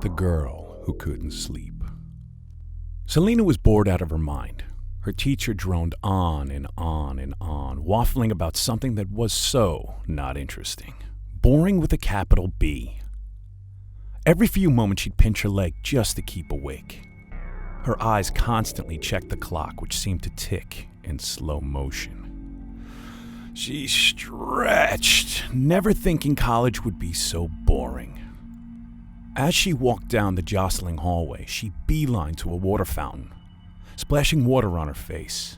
The girl who couldn't sleep. Selena was bored out of her mind. Her teacher droned on and on and on, waffling about something that was so not interesting. Boring with a capital B. Every few moments she'd pinch her leg just to keep awake. Her eyes constantly checked the clock, which seemed to tick in slow motion. She stretched, never thinking college would be so boring. As she walked down the jostling hallway, she beelined to a water fountain, splashing water on her face.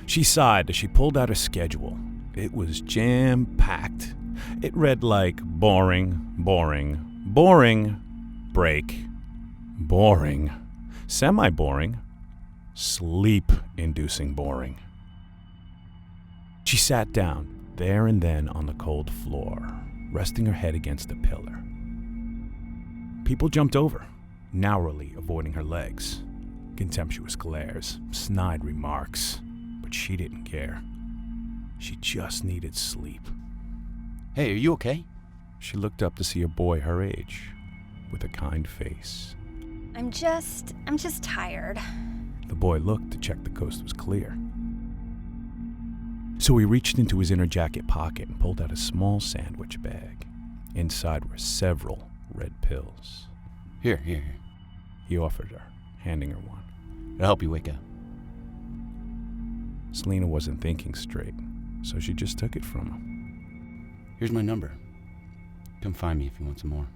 She sighed as she pulled out her schedule. It was jam-packed. It read like boring, boring, boring, break, boring, semi-boring, sleep-inducing boring. She sat down there and then on the cold floor, resting her head against a pillar. People jumped over, narrowly avoiding her legs. Contemptuous glares, snide remarks, but she didn't care. She just needed sleep. Hey, are you okay? She looked up to see a boy her age, with a kind face. I'm just tired. The boy looked to check the coast was clear. So he reached into his inner jacket pocket and pulled out a small sandwich bag. Inside were several red pills. Here. He offered her, handing her one. It'll help you wake up. Selena wasn't thinking straight, so she just took it from him. Here's my number. Come find me if you want some more.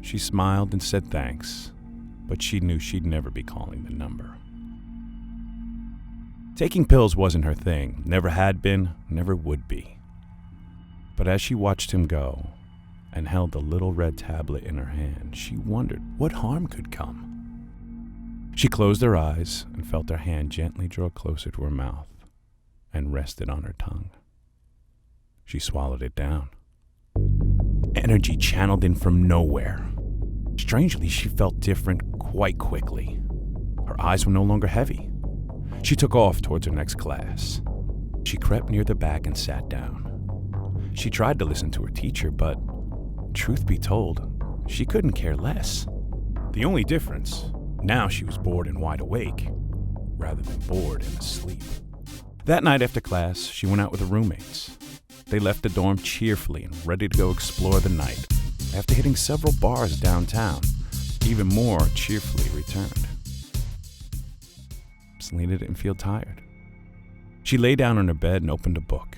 She smiled and said thanks, but she knew she'd never be calling the number. Taking pills wasn't her thing, never had been, never would be. But as she watched him go and held the little red tablet in her hand, she wondered what harm could come. She closed her eyes and felt her hand gently draw closer to her mouth and rested on her tongue. She swallowed it down. Energy channeled in from nowhere. Strangely, she felt different quite quickly. Her eyes were no longer heavy. She took off towards her next class. She crept near the back and sat down. She tried to listen to her teacher, but, truth be told, she couldn't care less. The only difference, now she was bored and wide awake, rather than bored and asleep. That night after class, she went out with her roommates. They left the dorm cheerfully and ready to go explore the night. After hitting several bars downtown, even more cheerfully returned. Selena didn't feel tired. She lay down on her bed and opened a book.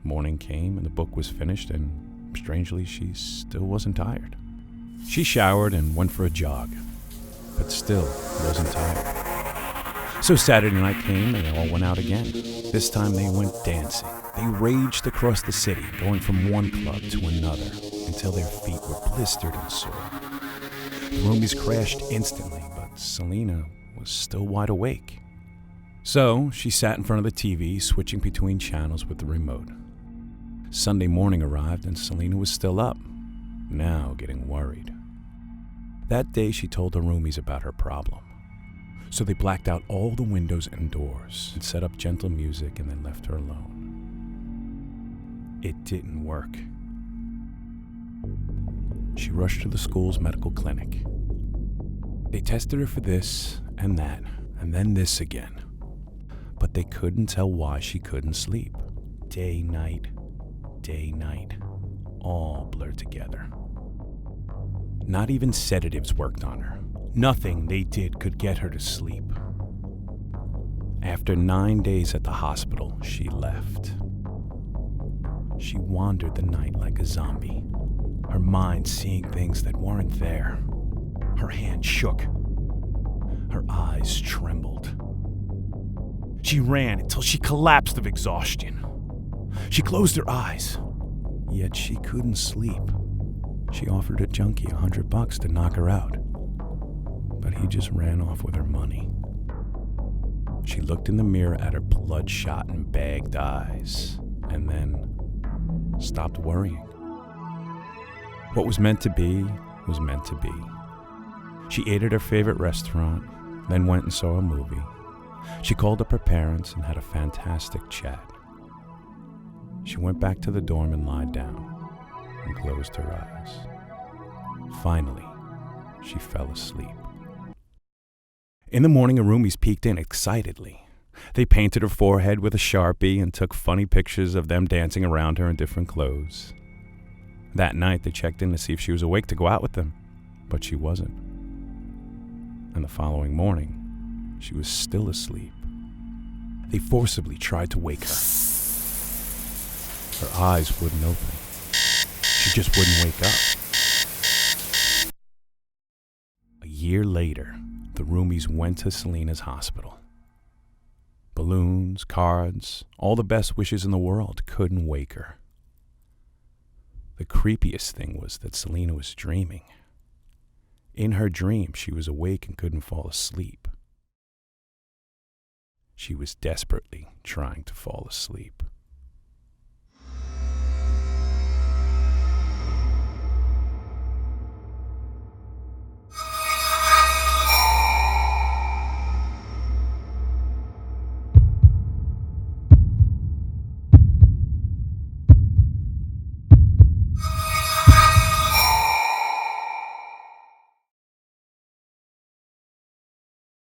Morning came and the book was finished, and strangely, she still wasn't tired. She showered and went for a jog, but still wasn't tired. So Saturday night came and they all went out again. This time they went dancing. They raged across the city, going from one club to another until their feet were blistered and sore. The roomies crashed instantly, but Selena was still wide awake. So she sat in front of the TV, switching between channels with the remote. Sunday morning arrived and Selena was still up, now getting worried. That day she told her roomies about her problem. So they blacked out all the windows and doors and set up gentle music and then left her alone. It didn't work. She rushed to the school's medical clinic. They tested her for this and that, and then this again. But they couldn't tell why she couldn't sleep. Day, night, all blurred together. Not even sedatives worked on her. Nothing they did could get her to sleep. After 9 days at the hospital, she left. She wandered the night like a zombie, her mind seeing things that weren't there. Her hand shook. Her eyes trembled. She ran until she collapsed of exhaustion. She closed her eyes, yet she couldn't sleep. She offered a junkie $100 to knock her out, but he just ran off with her money. She looked in the mirror at her bloodshot and bagged eyes, and then stopped worrying. What was meant to be was meant to be. She ate at her favorite restaurant, then went and saw a movie. She called up her parents and had a fantastic chat. She went back to the dorm and lied down and closed her eyes. Finally, she fell asleep. In the morning, her roomies peeked in excitedly. They painted her forehead with a Sharpie and took funny pictures of them dancing around her in different clothes. That night, they checked in to see if she was awake to go out with them, but she wasn't. And the following morning, she was still asleep. They forcibly tried to wake her. Her eyes wouldn't open. She just wouldn't wake up. A year later, the roomies went to Selena's hospital. Balloons, cards, all the best wishes in the world couldn't wake her. The creepiest thing was that Selena was dreaming. In her dream, she was awake and couldn't fall asleep. She was desperately trying to fall asleep.